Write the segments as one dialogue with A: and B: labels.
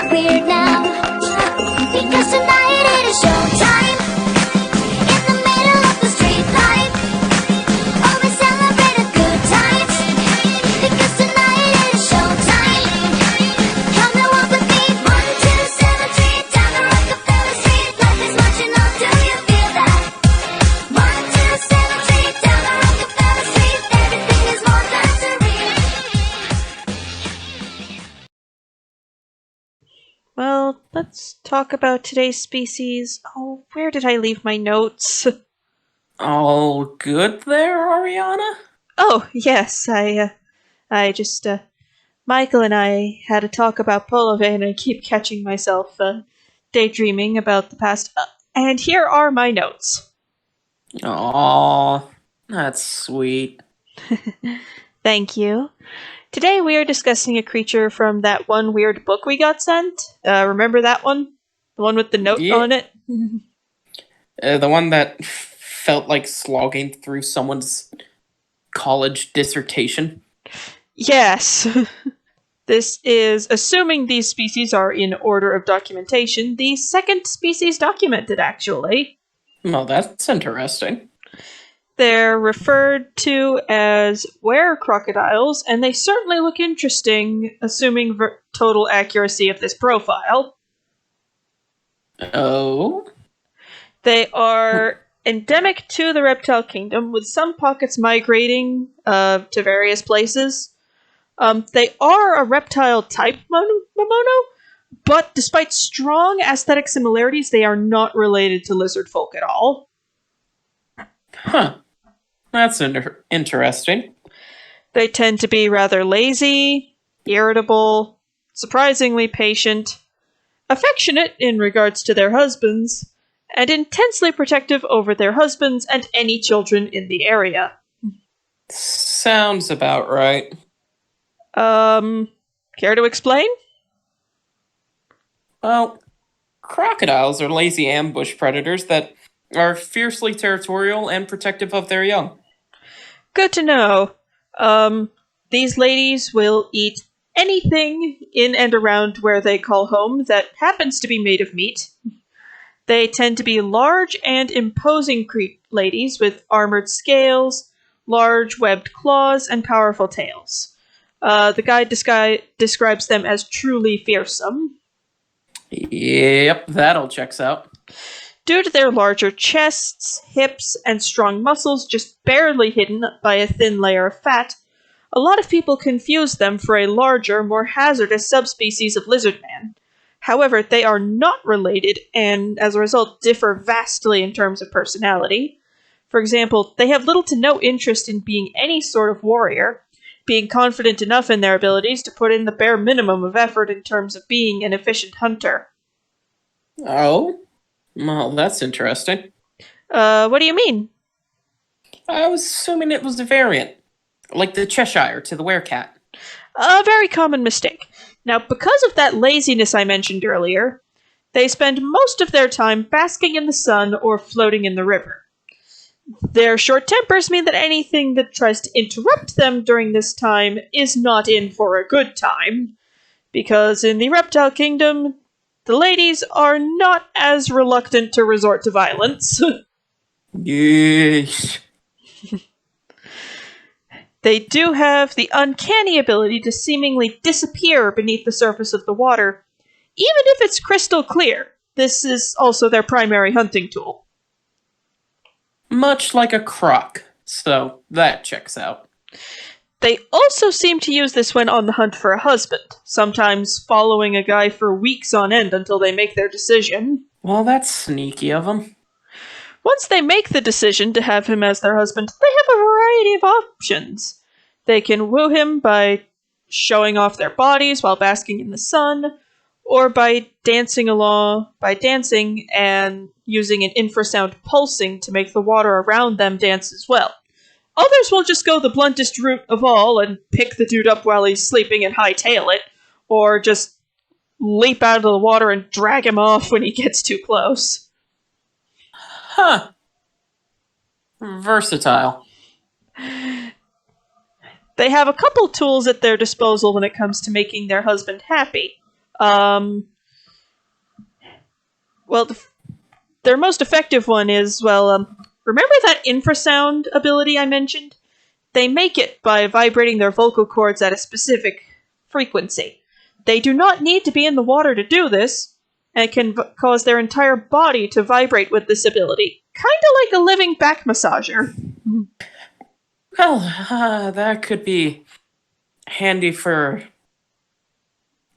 A: get weird now. Because tonight it is showtime. In the middle of the street light. Oh, we celebrate a good time. Because tonight it is showtime. Come and walk with me. 1, 2, 7, 3, down the Rockefeller Street. Life is marching on, do you feel that? 1, 2, 7, 3, down the Rockefeller Street. Everything is more than surreal.
B: Well, let's talk about today's species. Oh, where did I leave my notes?
C: All good there, Ariana?
B: Oh, yes, Michael and I had a talk about Polove, and I keep catching myself daydreaming about the past. And here are my notes.
C: Aw, that's sweet.
B: Thank you. Today we are discussing a creature from that one weird book we got sent. Remember that one? The one with the note
C: Yeah.
B: on it?
C: The one that felt like slogging through someone's college dissertation.
B: Yes. This is, assuming these species are in order of documentation, the second species documented, actually.
C: Well, that's interesting.
B: They're referred to as Werecrocodiles, and they certainly look interesting, assuming total accuracy of this profile.
C: Oh?
B: They are endemic to the reptile kingdom, with some pockets migrating to various places. They are a reptile type Momono, but despite strong aesthetic similarities, they are not related to lizard folk at all.
C: Huh. That's interesting.
B: They tend to be rather lazy, irritable, surprisingly patient, affectionate in regards to their husbands, and intensely protective over their husbands and any children in the area.
C: Sounds about right.
B: Care to explain?
C: Well, crocodiles are lazy ambush predators that are fiercely territorial and protective of their young.
B: Good to know. These ladies will eat anything in and around where they call home that happens to be made of meat. They tend to be large and imposing ladies with armored scales, large webbed claws, and powerful tails. The guide describes them as truly fearsome.
C: Yep, that all checks out.
B: Due to their larger chests, hips, and strong muscles just barely hidden by a thin layer of fat, a lot of people confuse them for a larger, more hazardous subspecies of lizardman. However, they are not related, and as a result differ vastly in terms of personality. For example, they have little to no interest in being any sort of warrior, being confident enough in their abilities to put in the bare minimum of effort in terms of being an efficient hunter.
C: Oh? Well, that's interesting.
B: What do you mean?
C: I was assuming it was a variant. Like the Cheshire to the Werecat.
B: A very common mistake. Now, because of that laziness I mentioned earlier, they spend most of their time basking in the sun or floating in the river. Their short tempers mean that anything that tries to interrupt them during this time is not in for a good time, because in the reptile kingdom, the ladies are not as reluctant to resort to violence.
C: Yeesh.
B: They do have the uncanny ability to seemingly disappear beneath the surface of the water, even if it's crystal clear. This is also their primary hunting tool.
C: Much like a croc, so that checks out.
B: They also seem to use this when on the hunt for a husband, sometimes following a guy for weeks on end until they make their decision.
C: Well, that's sneaky of them.
B: Once they make the decision to have him as their husband, they have a variety of options. They can woo him by showing off their bodies while basking in the sun, or by dancing and using an infrasound pulsing to make the water around them dance as well. Others will just go the bluntest route of all and pick the dude up while he's sleeping and hightail it, or just leap out of the water and drag him off when he gets too close.
C: Huh. Versatile.
B: They have a couple tools at their disposal when it comes to making their husband happy. Well, their most effective one is, remember that infrasound ability I mentioned? They make it by vibrating their vocal cords at a specific frequency. They do not need to be in the water to do this, and it can cause their entire body to vibrate with this ability. Kind of like a living back massager.
C: Well, that could be handy for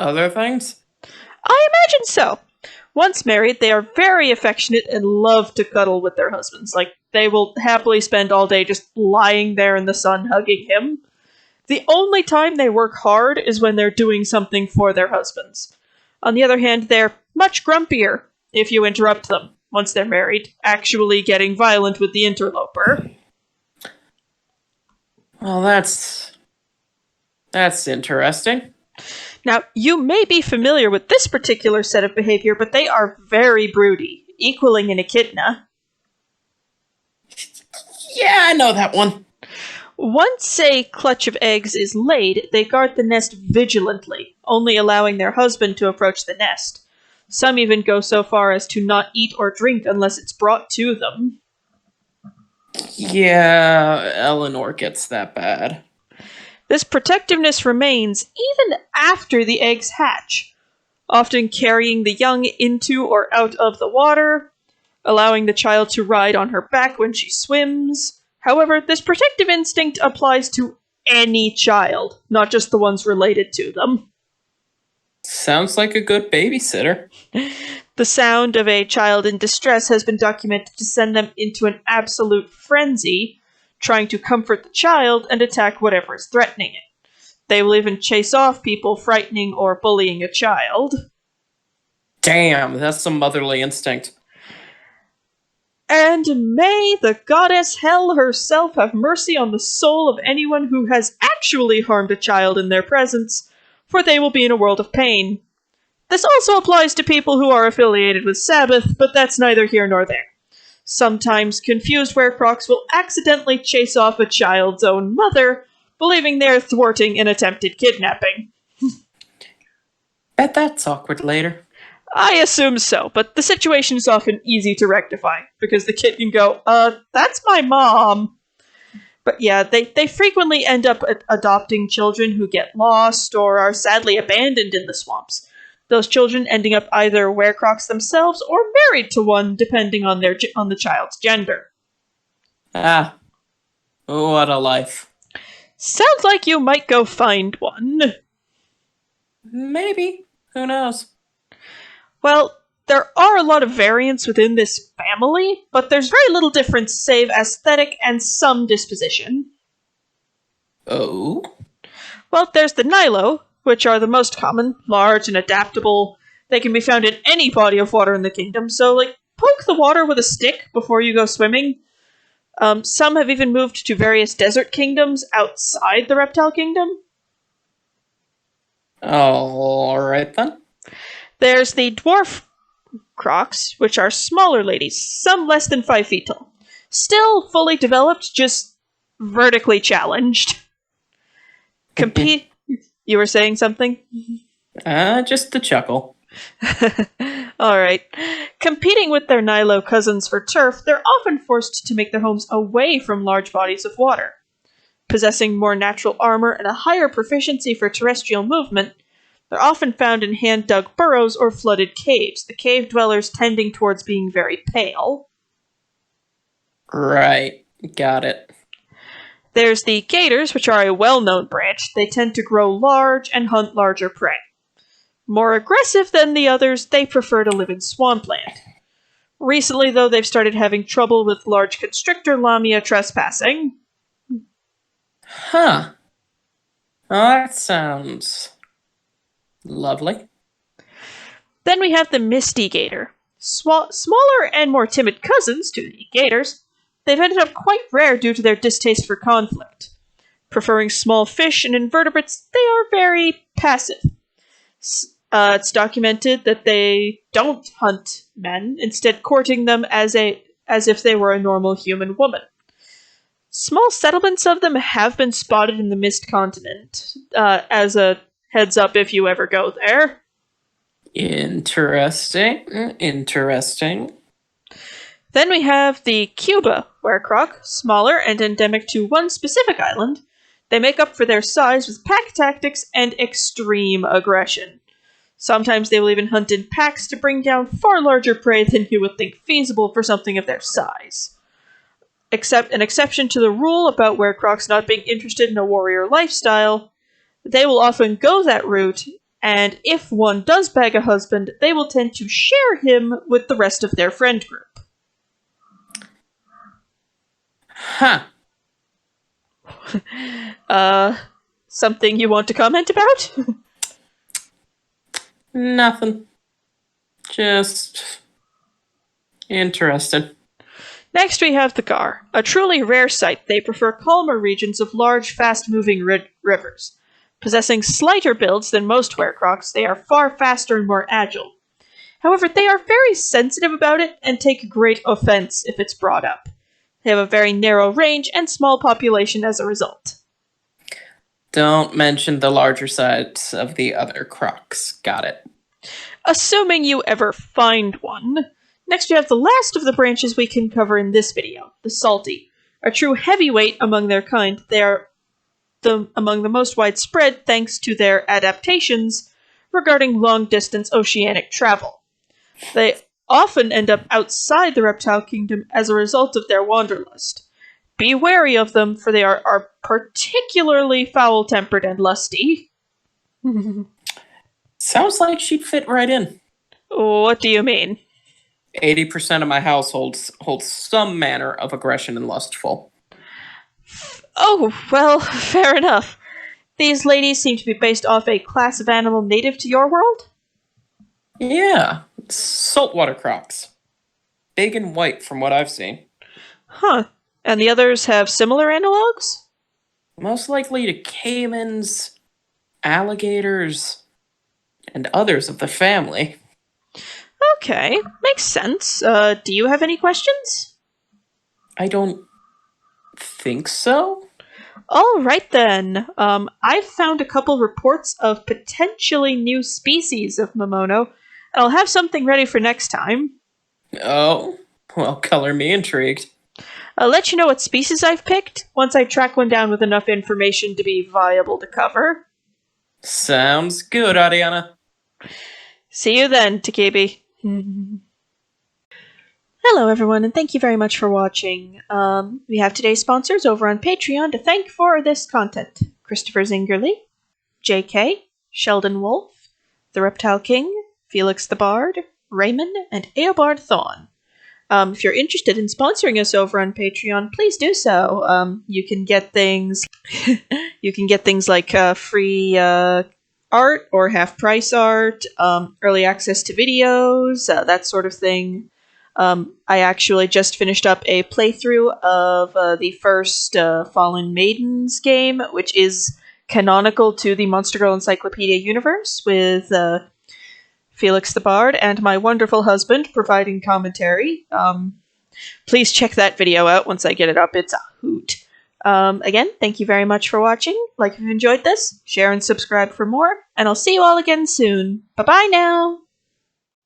C: other things.
B: I imagine so. Once married, they are very affectionate and love to cuddle with their husbands. Like, they will happily spend all day just lying there in the sun hugging him. The only time they work hard is when they're doing something for their husbands. On the other hand, they're much grumpier if you interrupt them once they're married, actually getting violent with the interloper.
C: Well, that's interesting.
B: Now, you may be familiar with this particular set of behavior, but they are very broody, equaling an echidna.
C: Yeah, I know that one.
B: Once a clutch of eggs is laid, they guard the nest vigilantly, only allowing their husband to approach the nest. Some even go so far as to not eat or drink unless it's brought to them.
C: Yeah, Eleanor gets that bad.
B: This protectiveness remains even after the eggs hatch, often carrying the young into or out of the water, allowing the child to ride on her back when she swims. However, this protective instinct applies to any child, not just the ones related to them.
C: Sounds like a good babysitter.
B: The sound of a child in distress has been documented to send them into an absolute frenzy, trying to comfort the child and attack whatever is threatening it. They will even chase off people frightening or bullying a child.
C: Damn, that's some motherly instinct.
B: And may the goddess Hell herself have mercy on the soul of anyone who has actually harmed a child in their presence, for they will be in a world of pain. This also applies to people who are affiliated with Sabbath, but that's neither here nor there. Sometimes confused Werecrocs will accidentally chase off a child's own mother, believing they're thwarting an attempted kidnapping.
C: Bet that's awkward later.
B: I assume so, but the situation is often easy to rectify, because the kid can go, that's my mom. But yeah, they frequently end up adopting children who get lost or are sadly abandoned in the swamps. Those children ending up either Werecrocs themselves or married to one, depending on the child's gender.
C: Ah, what a life.
B: Sounds like you might go find one.
C: Maybe. Who knows?
B: Well, there are a lot of variants within this family, but there's very little difference save aesthetic and some disposition.
C: Oh?
B: Well, there's the Nilo, which are the most common, large and adaptable. They can be found in any body of water in the kingdom, so, poke the water with a stick before you go swimming. Some have even moved to various desert kingdoms outside the reptile kingdom.
C: Alright then.
B: There's the dwarf crocs, which are smaller ladies, some less than 5 feet tall. Still fully developed, just vertically challenged. Compete. You were saying something?
C: Just a chuckle.
B: Alright. Competing with their Nilo cousins for turf, they're often forced to make their homes away from large bodies of water. Possessing more natural armor and a higher proficiency for terrestrial movement, they're often found in hand-dug burrows or flooded caves, the cave dwellers tending towards being very pale.
C: Right. Got it.
B: There's the gators, which are a well-known branch. They tend to grow large and hunt larger prey. More aggressive than the others, they prefer to live in swampland. Recently, though, they've started having trouble with large constrictor lamia trespassing.
C: Huh. Well, that sounds lovely.
B: Then we have the misty gator. Smaller and more timid cousins to the gators, they've ended up quite rare due to their distaste for conflict. Preferring small fish and invertebrates, they are very passive. It's documented that they don't hunt men, instead courting them as if they were a normal human woman. Small settlements of them have been spotted in the Mist Continent, as a heads up if you ever go there.
C: Interesting. Interesting.
B: Then we have the Cuba Werecroc, smaller and endemic to one specific island. They make up for their size with pack tactics and extreme aggression. Sometimes they will even hunt in packs to bring down far larger prey than you would think feasible for something of their size. Except an exception to the rule about Werecrocs not being interested in a warrior lifestyle, they will often go that route, and if one does bag a husband, they will tend to share him with the rest of their friend group.
C: Huh.
B: Something you want to comment about?
C: Nothing. Just interested.
B: Next we have the Gar, a truly rare sight. They prefer calmer regions of large, fast-moving rivers. Possessing slighter builds than most Werecrocs, they are far faster and more agile. However, they are very sensitive about it and take great offense if it's brought up. They have a very narrow range and small population as a result.
C: Don't mention the larger size of the other crocs. Got it.
B: Assuming you ever find one. Next we have the last of the branches we can cover in this video, the Salty. A true heavyweight among their kind, they are among the most widespread thanks to their adaptations regarding long-distance oceanic travel. They often end up outside the reptile kingdom as a result of their wanderlust. Be wary of them, for they are particularly foul-tempered and lusty.
C: Sounds like she'd fit right in.
B: What do you mean?
C: 80% of my household holds some manner of aggression and lustful.
B: Oh, well, fair enough. These ladies seem to be based off a class of animal native to your world?
C: Yeah, saltwater crocs. Big and white from what I've seen.
B: Huh. And the others have similar analogs?
C: Most likely to caimans, alligators, and others of the family.
B: Okay, makes sense. Do you have any questions?
C: I don't think so.
B: All right then. I've found a couple reports of potentially new species of Momono, and I'll have something ready for next time.
C: Oh, well, color me intrigued.
B: I'll let you know what species I've picked once I track one down with enough information to be viable to cover.
C: Sounds good, Ariana.
B: See you then, Takebi. Hello everyone, and thank you very much for watching. We have today's sponsors over on Patreon to thank for this content. Christopher Zingerly, JK, Sheldon Wolf, The Reptile King, Felix the Bard, Raymond, and Eobard Thawne. If you're interested in sponsoring us over on Patreon, please do so. You can get things like free art or half-price art, early access to videos, that sort of thing. I actually just finished up a playthrough of the first Fallen Maidens game, which is canonical to the Monster Girl Encyclopedia universe, with Felix the Bard and my wonderful husband providing commentary. Please check that video out once I get it up. It's a hoot. Again, thank you very much for watching. Like if you enjoyed this, share and subscribe for more, and I'll see you all again soon. Bye-bye now!